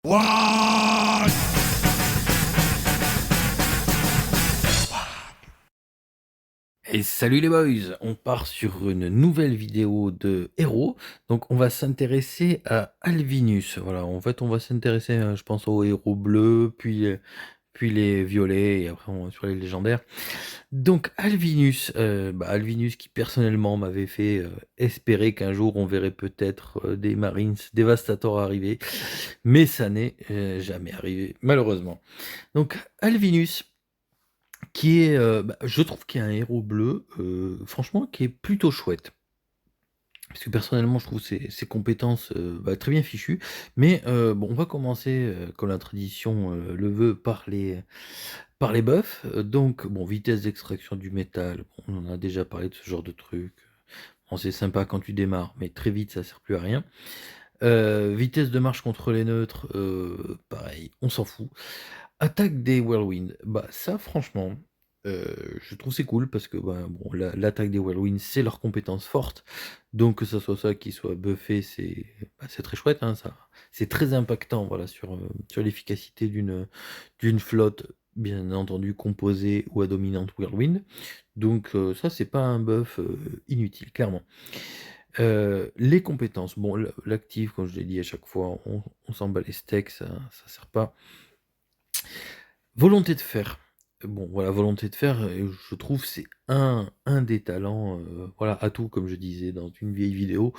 What? Et salut les boys, on part sur une nouvelle vidéo de héros. Donc on va s'intéresser à Alvinus. Voilà, en fait on va s'intéresser, je pense aux héros bleus, puis les violets, et après on va sur les légendaires. Donc Alvinus, Alvinus qui personnellement m'avait fait espérer qu'un jour on verrait peut-être des Marines Devastator arriver, mais ça n'est jamais arrivé malheureusement. Donc Alvinus, qui est, je trouve qu'il y a un héros bleu, franchement qui est plutôt chouette. Parce que personnellement, je trouve ses compétences, très bien fichues. Mais, bon, on va commencer, comme la tradition, le veut, par les buffs. Donc, bon, vitesse d'extraction du métal, bon, on en a déjà parlé de ce genre de truc. Bon, c'est sympa quand tu démarres, mais très vite, ça sert plus à rien. Vitesse de marche contre les neutres, pareil, on s'en fout. Attaque des Whirlwind, bah, ça franchement, je trouve c'est cool parce que, bah, bon, l'attaque des Whirlwind, c'est leur compétence forte, donc que ça soit ça qui soit buffé, c'est très chouette, hein, ça c'est très impactant, voilà, sur l'efficacité d'une flotte, bien entendu composée ou à dominante Whirlwind, donc ça c'est pas un buff, inutile, clairement. Les compétences, bon, l'active, comme je l'ai dit à chaque fois, on s'en bat les steaks, ça sert pas. Volonté de faire. Bon, voilà, volonté de faire, je trouve c'est un des talents, voilà, atout comme je disais dans une vieille vidéo.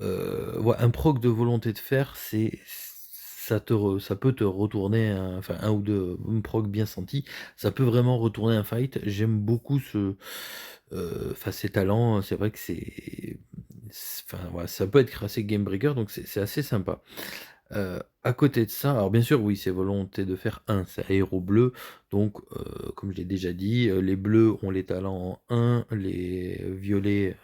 Ouais, un proc de volonté de faire, ça peut te retourner enfin un ou 2 proc bien sentis, ça peut vraiment retourner un fight. J'aime beaucoup enfin ces talents, c'est vrai que enfin voilà, ça peut être assez game breaker, donc c'est assez sympa. À côté de ça, alors bien sûr, oui, c'est volonté de faire un, c'est aéro bleu, donc comme je l'ai déjà dit, les bleus ont les talents en 1, les violets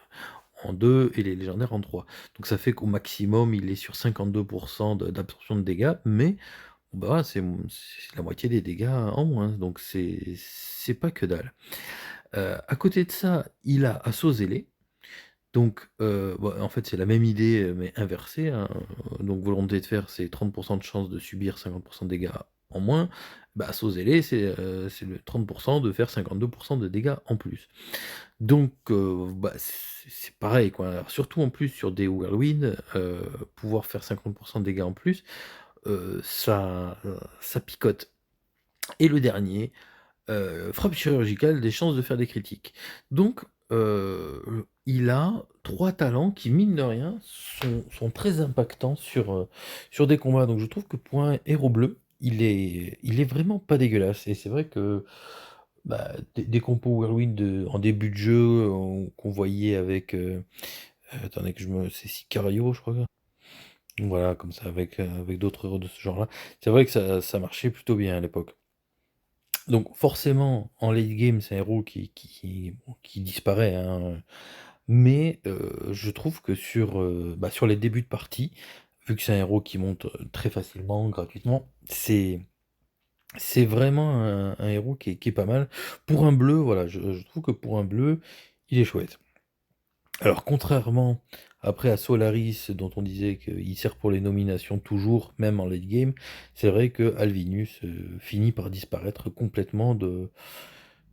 en 2 et les légendaires en 3. Donc ça fait qu'au maximum, il est sur 52 d'absorption de dégâts, mais bah, voilà, c'est la moitié des dégâts en moins, donc c'est pas que dalle. À côté de ça, il a assaut zélé. Donc, bah, en fait, c'est la même idée, mais inversée, hein, donc volonté de faire, c'est 30 de chance de subir 50 de dégâts en moins. Bah, assaut zélé, c'est le 30 de faire 52 de dégâts en plus. Donc, bah, c'est pareil, quoi. Alors surtout en plus sur des Whirlwind, pouvoir faire 50 de dégâts en plus, ça picote. Et le dernier, frappe chirurgicale, des chances de faire des critiques. Donc, il a 3 talents qui, mine de rien, sont très impactants sur des combats. Donc je trouve que pour un héros bleu, il est vraiment pas dégueulasse. Et c'est vrai que, bah, des compos Whirlwind en début de jeu, qu'on voyait avec, attendez que je me c'est Sicario, je crois. Voilà, comme ça, avec d'autres héros de ce genre-là. C'est vrai que ça marchait plutôt bien à l'époque. Donc forcément, en late game, c'est un héros bon, qui disparaît, hein, mais je trouve que sur les débuts de partie, vu que c'est un héros qui monte, très facilement, gratuitement, c'est vraiment un héros qui est pas mal. Pour un bleu, voilà, je trouve que pour un bleu, il est chouette. Alors contrairement après à Solaris dont on disait qu'il sert pour les nominations toujours, même en late game, c'est vrai que Alvinus, finit par disparaître complètement de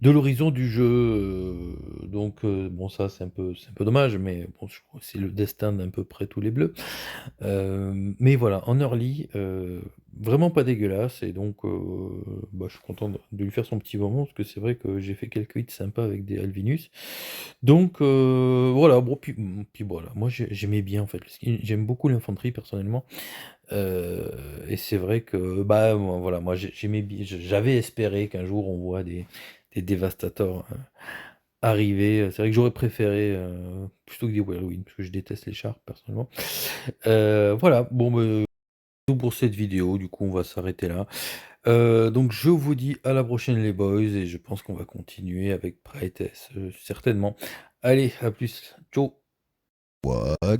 l'horizon du jeu, donc bon ça c'est un peu dommage, mais bon je crois que c'est le destin d'à peu près tous les bleus. Mais voilà, en early, vraiment pas dégueulasse et donc bah, je suis content de lui faire son petit moment parce que c'est vrai que j'ai fait quelques hits sympas avec des Alvinus. Donc voilà, bon puis voilà, moi j'aimais bien en fait, parce que j'aime beaucoup l'infanterie personnellement, et c'est vrai que, bah, moi voilà, moi j'aimais bien, j'avais espéré qu'un jour on voit des dévastateurs, arriver, c'est vrai que j'aurais préféré, plutôt que des Whirlwind, parce que je déteste les chars personnellement. Voilà, bon, bah, tout pour cette vidéo, du coup on va s'arrêter là. Donc je vous dis à la prochaine les boys et je pense qu'on va continuer avec Praetes, certainement. Allez, à plus, ciao. What?